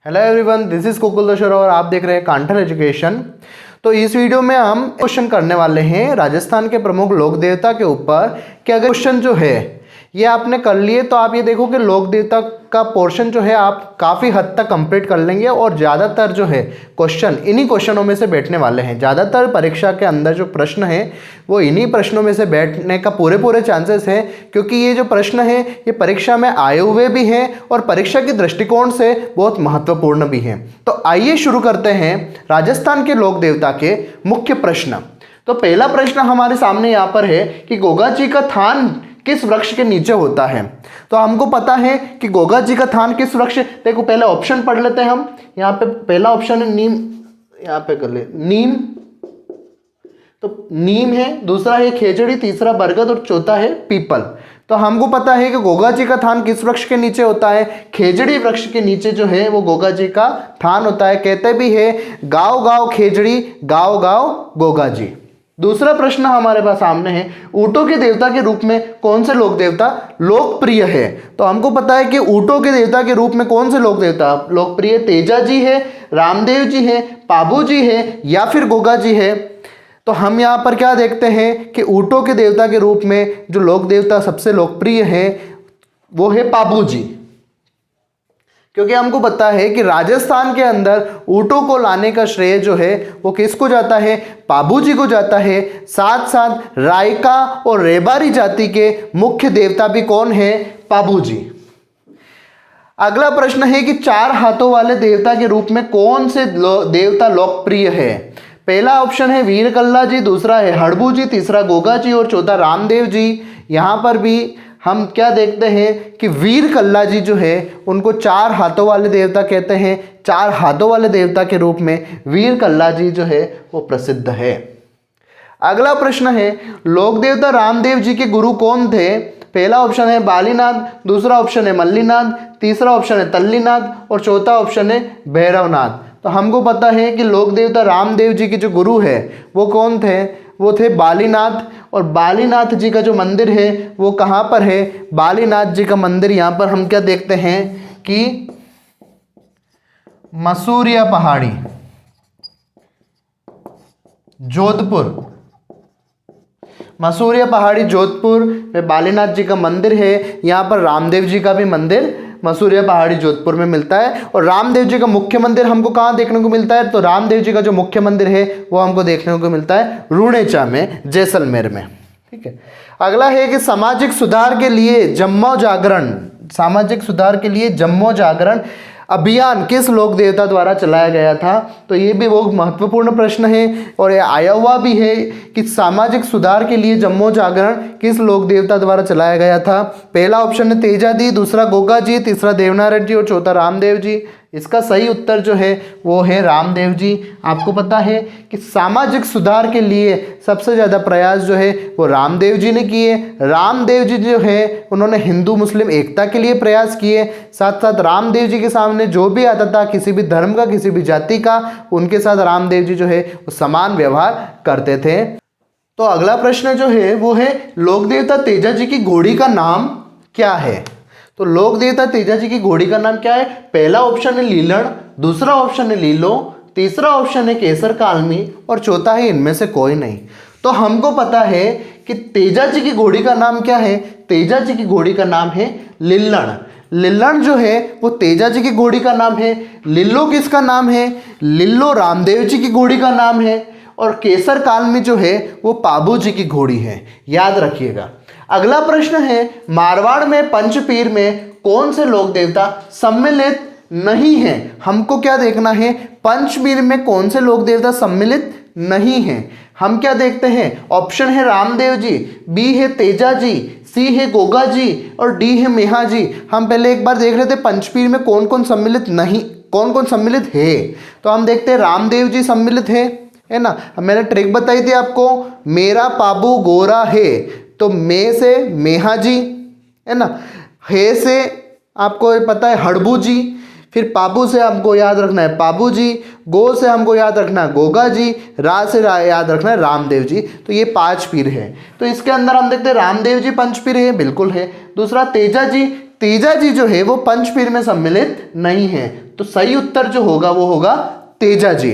Hello everyone, this is Kukul Dashrath और आप देख रहे हैं कांठर एजुकेशन। तो इस वीडियो में हम क्वेश्चन करने वाले हैं राजस्थान के प्रमुख लोक देवता के ऊपर कि अगर क्वेश्चन जो है ये आपने कर लिए तो आप ये देखो कि लोक देवता का पोर्शन जो है आप काफ़ी हद तक कंप्लीट कर लेंगे और ज़्यादातर जो है क्वेश्चन इन्हीं क्वेश्चनों में से बैठने वाले हैं। ज़्यादातर परीक्षा के अंदर जो प्रश्न है वो इन्हीं प्रश्नों में से बैठने का पूरे चांसेस है, क्योंकि ये जो प्रश्न है ये परीक्षा में आए हुए भी हैं और परीक्षा के दृष्टिकोण से बहुत महत्वपूर्ण भी हैं। तो आइए शुरू करते हैं राजस्थान के लोक देवता के मुख्य प्रश्न। तो पहला प्रश्न हमारे सामने यहाँ पर है कि गोगा जी का थान किस वृक्ष के नीचे होता है। तो हमको पता है कि गोगा जी का थान किस वृक्ष, देखो पहले ऑप्शन पढ़ लेते हैं हम। यहाँ पे पहला ऑप्शन है नीम, यहाँ पे कर ले नीम, तो नीम है, दूसरा है खेजड़ी, तीसरा बरगद और चौथा है पीपल। तो हमको पता है कि गोगा जी का थान किस वृक्ष के नीचे होता है, खेजड़ी वृक्ष के नीचे जो है वो गोगा जी का थान होता है। कहते भी है गाँव गाँव खेजड़ी, गाँव गाँव गोगा जी। दूसरा प्रश्न हमारे पास सामने है, ऊँटों के देवता के रूप में कौन से लोक देवता लोकप्रिय है। तो हमको पता है कि ऊँटों के देवता के रूप में कौन से लोक देवता लोकप्रिय, तेजा जी है, रामदेव जी है, पाबू जी है या फिर गोगा जी है। तो हम यहाँ पर क्या देखते हैं कि ऊँटों के देवता के रूप में जो लोक देवता सबसे लोकप्रिय है वो है पाबू जी, क्योंकि हमको पता है कि राजस्थान के अंदर ऊँटों को लाने का श्रेय जो है वो किसको जाता है, पाबू जी को जाता है। साथ साथ रायका और रेबारी जाति के मुख्य देवता भी कौन है, पाबू जी। अगला प्रश्न है कि चार हाथों वाले देवता के रूप में कौन से देवता लोकप्रिय है। पहला ऑप्शन है वीरकल्ला जी, दूसरा है हड़बू जी, तीसरा गोगा जी और चौथा रामदेव जी। यहाँ पर भी हम क्या देखते हैं कि वीरकल्ला जी जो है उनको चार हाथों वाले देवता कहते हैं। चार हाथों वाले देवता के रूप में वीरकल्ला जी जो है वो प्रसिद्ध है। अगला प्रश्न है लोक देवता रामदेव जी के गुरु कौन थे। पहला ऑप्शन है बालीनाथ, दूसरा ऑप्शन है मल्लीनाथ, तीसरा ऑप्शन है तल्लीनाथ और चौथा ऑप्शन है भैरवनाथ। तो हमको पता है कि लोक देवता रामदेव जी के जो गुरु है वो कौन थे, वो थे बालीनाथ। और बालीनाथ जी का जो मंदिर है वो कहाँ पर है, बालीनाथ जी का मंदिर यहाँ पर हम क्या देखते हैं कि मसूरिया पहाड़ी, जोधपुर, मसूरिया पहाड़ी जोधपुर में बालीनाथ जी का मंदिर है। यहाँ पर रामदेव जी का भी मंदिर मसूरिया पहाड़ी जोधपुर में मिलता है। और रामदेव जी का मुख्य मंदिर हमको कहाँ देखने को मिलता है, तो रामदेव जी का जो मुख्य मंदिर है वो हमको देखने को मिलता है रुणेचा में, जैसलमेर में। ठीक है। अगला है कि सामाजिक सुधार के लिए जम्मो जागरण, सामाजिक सुधार के लिए जम्मो जागरण अभियान किस लोक देवता द्वारा चलाया गया था। तो ये भी बहुत महत्वपूर्ण प्रश्न है और ये आया हुआ भी है कि सामाजिक सुधार के लिए जम्मो जागरण किस लोक देवता द्वारा चलाया गया था। पहला ऑप्शन है तेजा जी, दूसरा गोगा जी, तीसरा देवनारायण जी और चौथा रामदेव जी। इसका सही उत्तर जो है वो है रामदेव जी। आपको पता है कि सामाजिक सुधार के लिए सबसे ज़्यादा प्रयास जो है वो रामदेव जी ने किए। रामदेव जी जो है उन्होंने हिंदू मुस्लिम एकता के लिए प्रयास किए। साथ साथ रामदेव जी के सामने जो भी आता था किसी भी धर्म का, किसी भी जाति का, उनके साथ रामदेव जी जो है वो समान व्यवहार करते थे। तो अगला प्रश्न जो है वो है लोक देवता तेजा जी की घोड़ी का नाम क्या है। तो लोक देवता तेजा जी की घोड़ी का नाम क्या है। पहला ऑप्शन है लीलण, दूसरा ऑप्शन है लीलो, तीसरा ऑप्शन है केसर कालमी और चौथा है इनमें से कोई नहीं। तो हमको पता है कि तेजा जी की घोड़ी का नाम क्या है, तेजा जी की घोड़ी का नाम है लिल्लण। लिल्लण जो है वो तेजा जी की घोड़ी का नाम है। लिल्लो किसका नाम है, लिल्लो रामदेव जी की घोड़ी का नाम है। और केसर कालमी जो है वो पाबू जी की घोड़ी है, याद रखिएगा। अगला प्रश्न है मारवाड़ में पंचपीर में कौन से लोक देवता सम्मिलित नहीं है। हमको क्या देखना है, पंचपीर में कौन से लोक देवता सम्मिलित नहीं है। हम क्या देखते हैं, ऑप्शन है रामदेव जी, बी है तेजा जी, सी है गोगा जी और डी है मेहा जी। हम पहले एक बार देख रहे थे पंचपीर में कौन कौन सम्मिलित नहीं, कौन कौन सम्मिलित है। तो हम देखते हैं रामदेव जी सम्मिलित है ना। मैंने ट्रिक बताई थी आपको, मेरा पाबू गोरा है, तो मे से मेहा जी है ना, हे से आपको पता है हड़बू जी, फिर पाबू से हमको याद रखना है पाबू जी, गो से हमको याद रखना है गोगा जी, रा से याद रखना है रामदेव जी। तो ये पांच पीर है। तो इसके अंदर हम देखते हैं रामदेव जी पंचपीर है, बिल्कुल है। दूसरा तेजा जी, तेजा जी जो है वो पंचपीर में सम्मिलित नहीं है। तो सही उत्तर जो होगा वो होगा तेजा जी।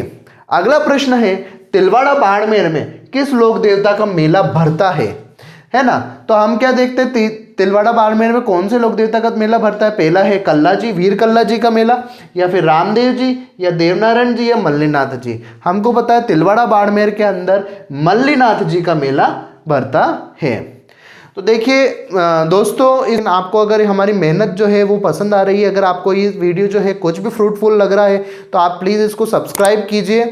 अगला प्रश्न है, तिलवाड़ा बाड़मेर में किस लोक देवता का मेला भरता है ना। तो हम क्या देखते हैं, तिलवाड़ा बाड़मेर में कौन से लोक देवता का मेला भरता है। पहला है कल्ला जी, वीर कल्ला जी का मेला, या फिर रामदेव जी, या देवनारायण जी, या मल्लीनाथ जी। हमको पता है तिलवाड़ा बाड़मेर के अंदर मल्लीनाथ जी का मेला भरता है। तो देखिए दोस्तों, आपको अगर हमारी मेहनत जो है वो पसंद आ रही है, अगर आपको ये वीडियो जो है कुछ भी फ्रूटफुल लग रहा है, तो आप प्लीज़ इसको सब्सक्राइब कीजिए,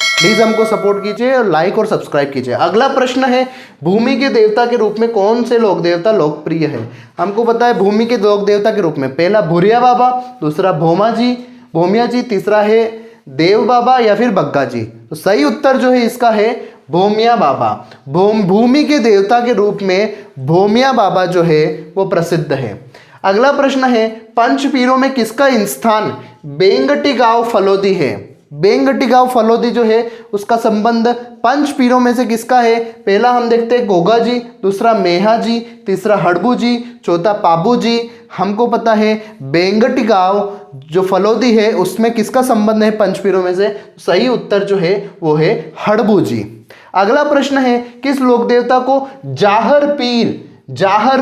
प्लीज़ हमको सपोर्ट कीजिए और लाइक और सब्सक्राइब कीजिए। अगला प्रश्न है, भूमि के देवता के रूप में कौन से लोक देवता लोकप्रिय है। हमको पता है भूमि के लोक देवता के रूप में पहला भूरिया बाबा, दूसरा भोमिया जी, तीसरा है देव बाबा, या फिर बग्गा जी। तो सही उत्तर जो है इसका है भोमिया बाबा। भूमि के देवता के रूप में भोमिया बाबा जो है वो प्रसिद्ध है। अगला प्रश्न है, पंचपीरों में किसका स्थान बेंगटी गांव फलोदी है। बेंगटी गांव फलोदी जो है उसका संबंध पंचपीरों में से किसका है। पहला हम देखते हैं गोगा जी, दूसरा मेहा जी, तीसरा हड़बू जी, चौथा पाबू जी। हमको पता है बेंगटी गांव जो फलोदी है उसमें किसका संबंध है पंचपीरों में से। सही उत्तर जो है वो है हड़बू जी। अगला प्रश्न है, किस लोक देवता को जाहर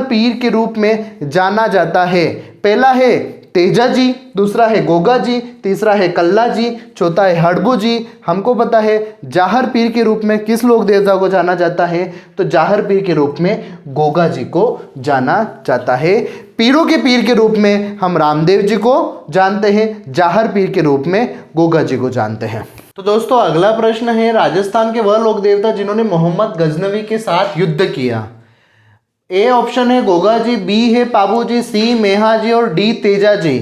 पीर के रूप में जाना जाता है। पहला है तेजा जी, दूसरा है गोगा जी, तीसरा है कल्ला जी, चौथा है हड़बू जी। हमको पता है जाहर पीर के रूप में किस लोक देवता को जाना जाता है। तो जाहर पीर के रूप में गोगा जी को जाना जाता है। पीरों के पीर के रूप में हम रामदेव जी को जानते हैं, जाहर पीर के रूप में गोगा जी को जानते हैं। तो दोस्तों अगला प्रश्न है, राजस्थान के वह लोक देवता जिन्होंने मोहम्मद गजनवी के साथ युद्ध किया। ए ऑप्शन है गोगा जी, बी है पाबू जी, सी मेहा जी और डी तेजा जी।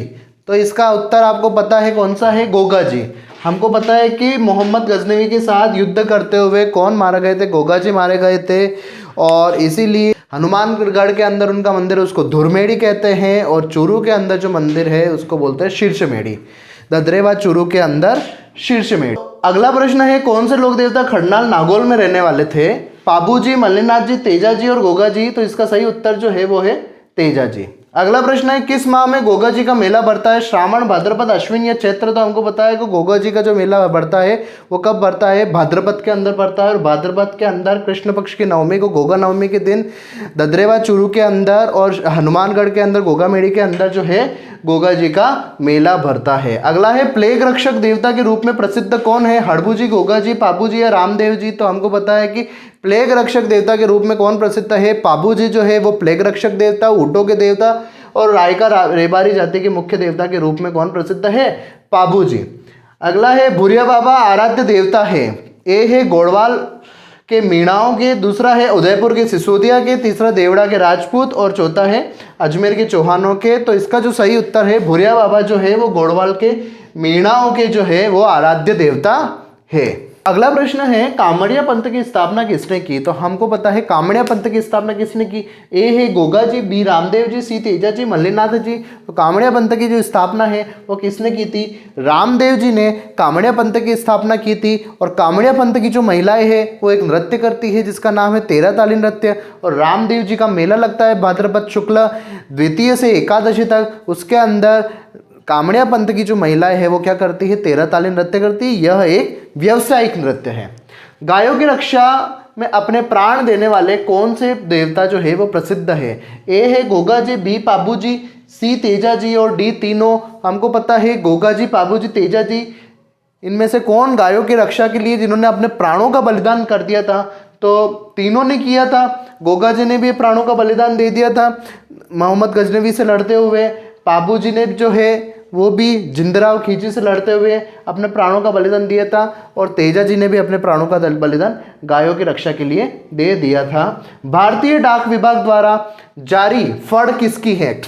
तो इसका उत्तर आपको पता है कौन सा है, गोगा जी। हमको पता है कि मोहम्मद गजनवी के साथ युद्ध करते हुए कौन मारे गए थे, गोगा जी मारे गए थे। और इसीलिए हनुमानगढ़ के अंदर उनका मंदिर उसको धुरमेड़ी कहते हैं, और चूरू के अंदर जो मंदिर है उसको बोलते हैं शीर्षमेड़ी। ददरेवा चूरू के अंदर शीर्षमेड़ी। अगला प्रश्न है, कौन से लोक देवता खड़नाल नागौल में रहने वाले थे। पाबू जी, मल्लीनाथ जी, तेजा जी और गोगा जी। तो इसका सही उत्तर जो है वो है तेजा जी। अगला प्रश्न है, किस माह में गोगा जी का मेला बढ़ता है। श्रावण, भाद्रपद, अश्विन या चैत्र। तो हमको पता है कि गोगा जी का जो मेला बढ़ता है वो कब बढ़ता है, भाद्रपद के अंदर बढ़ता है। और भाद्रपद के अंदर कृष्ण पक्ष की नवमी को, गोगा नवमी के दिन ददरेवा चूरू के अंदर और हनुमानगढ़ के अंदर गोगा मेड़ी के अंदर जो है गोगा जी का मेला भरता है। अगला है, प्लेग रक्षक देवता के रूप में प्रसिद्ध कौन है। हड़बू जी, गोगा जी, पाबू जी या रामदेव जी। तो हमको पता है कि प्लेग रक्षक देवता के रूप में कौन प्रसिद्ध है, पाबू जी जो है वो प्लेग रक्षक देवता, ऊँटों के देवता और रायका रेबारी जाति के मुख्य देवता के रूप में कौन प्रसिद्ध है, पाबू जी। अगला है, भूरिया बाबा आराध्य देवता है। ए है गोड़वाल के मीणाओं के, दूसरा है उदयपुर के सिसोदिया के, तीसरा देवड़ा के राजपूत और चौथा है अजमेर के चौहानों के। तो इसका जो सही उत्तर है, भूरिया बाबा जो है वो गोड़वाल के मीणाओं के जो है वो आराध्य देवता है। अगला प्रश्न है, कामड़िया पंथ की स्थापना किसने की। तो हमको पता है कामड़िया पंथ की स्थापना किसने की। ए है गोगा जी, बी रामदेव जी, सी तेजा जी, मल्लीनाथ जी। तो कामड़िया पंथ की जो स्थापना है वो किसने की थी, रामदेव जी ने कामड़िया पंथ की स्थापना की थी। और कामड़िया पंथ की जो महिलाएं हैं वो एक नृत्य करती है जिसका नाम है तेरह ताली नृत्य। और रामदेव जी का मेला लगता है भाद्रपद शुक्ल द्वितीय से एकादशी तक। उसके अंदर कामड़िया पंथ की जो महिलाएं है वो क्या करती है, तेरह ताली नृत्य करती है। यह एक व्यावसायिक नृत्य है। गायों की रक्षा में अपने प्राण देने वाले कौन से देवता जो है वो प्रसिद्ध है। ए है गोगा जी, बी पाबू जी, सी तेजा जी और डी तीनों। हमको पता है गोगा जी, पाबू जी, तेजा जी, इनमें से कौन गायों की रक्षा के लिए जिन्होंने अपने प्राणों का बलिदान कर दिया था। तो तीनों ने किया था। गोगा जी ने भी प्राणों का बलिदान दे दिया था मोहम्मद गजनवी से लड़ते हुए। पाबू जी ने जो है वो भी जिंदराव खींची से लड़ते हुए अपने प्राणों का बलिदान दिया था। और तेजा जी ने भी अपने प्राणों का बलिदान गायों की रक्षा के लिए दे दिया था। भारतीय डाक विभाग द्वारा जारी फड़ किसकी है।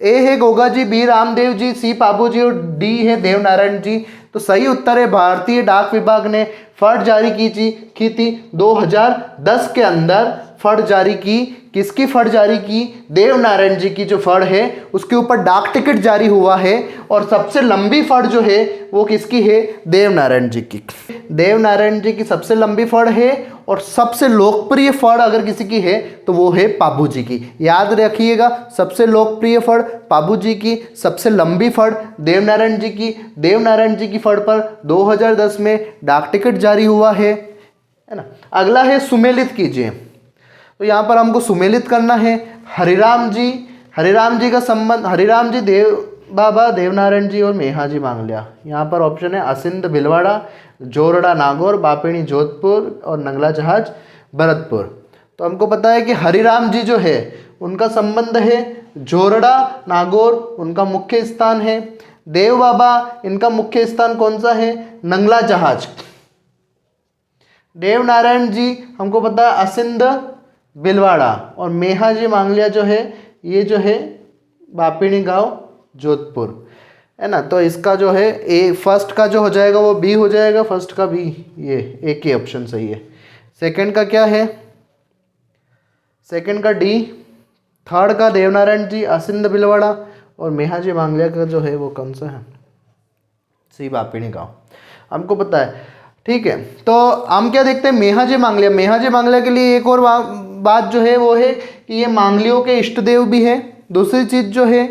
ए है गोगा जी, बी रामदेव जी, सी पाबू जी और डी है देवनारायण जी। तो सही उत्तर है भारतीय डाक विभाग ने फड़ जारी की थी 2010 के अंदर। फड़ जारी की, किसकी फड़ जारी की, देवनारायण जी की जो फड़ है उसके ऊपर डाक टिकट जारी हुआ है। और सबसे लंबी फड़ जो है वो किसकी है, देवनारायण जी की। देवनारायण जी की सबसे लंबी फड़ है और सबसे लोकप्रिय फड़ अगर किसी की है तो वो है पाबू जी की। याद रखिएगा, सबसे लोकप्रिय फड़ पाबू जी की, सबसे लंबी फड़ देवनारायण जी की। देवनारायण जी की फड़ पर 2010 में डाक टिकट जारी हुआ है ना। अगला है सुमेलित कीजिए, तो यहाँ पर हमको सुमेलित करना है। हरिराम जी का संबंध, हरिराम जी देव बाबा देवनारायण जी और मेहाजी मांगलिया। यहाँ पर ऑप्शन है असिंध भिलवाड़ा, जोरड़ा नागौर, बापिणी जोधपुर और नंगला जहाज भरतपुर। तो हमको पता है कि हरिराम जी जो है उनका संबंध है जोरड़ा नागौर, उनका मुख्य स्थान है। देव बाबा, इनका मुख्य स्थान कौन सा है? नंगला जहाज। देवनारायण जी हमको पता है असिंध भिलवाड़ा, और मेहाजी मांगलिया जो है ये जो है बापिणी गांव जोधपुर, है ना। तो इसका जो है ए फर्स्ट का जो हो जाएगा वो बी हो जाएगा, फर्स्ट का बी, ये एक ही ऑप्शन सही है। सेकंड का क्या है? सेकंड का डी। थर्ड का देवनारायण जी असिंध भिलवाड़ा, और मेहाजी मांगलिया का जो है वो कौन सा है? सी बापिणी गांव, हमको पता है। ठीक है, तो हम क्या देखते हैं? मेहाजी मांगलिया। मेहाजी मांगलिया के लिए एक और बात जो है वो है कि ये मांगलियों के इष्ट देव भी है। दूसरी चीज़ जो है,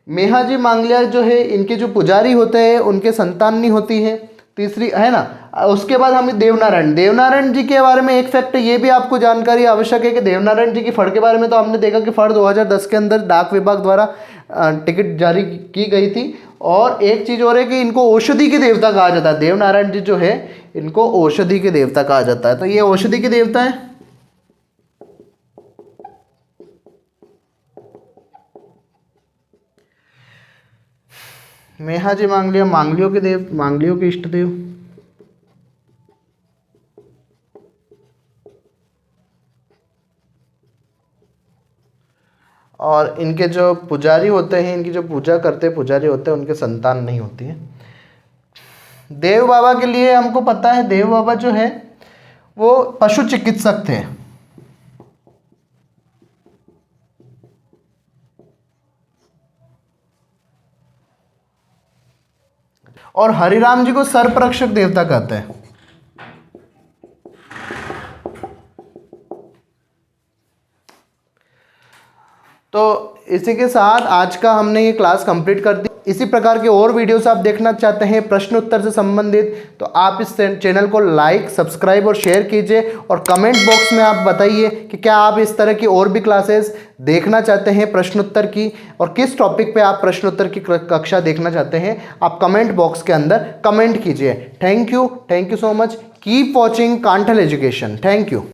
मेहाजी मांगलिया जो है इनके जो पुजारी होते हैं उनके संतान नहीं होती है। तीसरी है ना। उसके बाद हम देवनारायण जी के बारे में एक फैक्ट ये भी आपको जानकारी आवश्यक है कि देवनारायण जी की फड़ के बारे में तो हमने देखा कि फड़ 2010 के अंदर डाक विभाग द्वारा टिकट जारी की गई थी। और एक चीज़ और है कि इनको औषधि के देवता कहा जाता है। देवनारायण जी जो है इनको औषधि के देवता कहा जाता है। तो ये औषधि के देवता है। मेहाजी मांगलिया मांगलियों के इष्ट देव। और इनके जो पुजारी होते हैं, इनकी जो पूजा करते हैं पुजारी होते हैं, उनके संतान नहीं होती है। देव बाबा के लिए हमको पता है, देव बाबा जो है वो पशु चिकित्सक थे। और हरिराम जी को सर्परक्षक देवता कहते हैं। तो इसी के साथ आज का हमने ये क्लास कंप्लीट कर दी। इसी प्रकार के और वीडियोस आप देखना चाहते हैं प्रश्न उत्तर से संबंधित, तो आप इस चैनल को लाइक, सब्सक्राइब और शेयर कीजिए। और कमेंट बॉक्स में आप बताइए कि क्या आप इस तरह की और भी क्लासेस देखना चाहते हैं प्रश्नोत्तर की, और किस टॉपिक पे आप प्रश्नोत्तर की कक्षा देखना चाहते हैं। आप कमेंट बॉक्स के अंदर कमेंट कीजिए। Thank you so much. Keep watching Kanthal education. Thank you.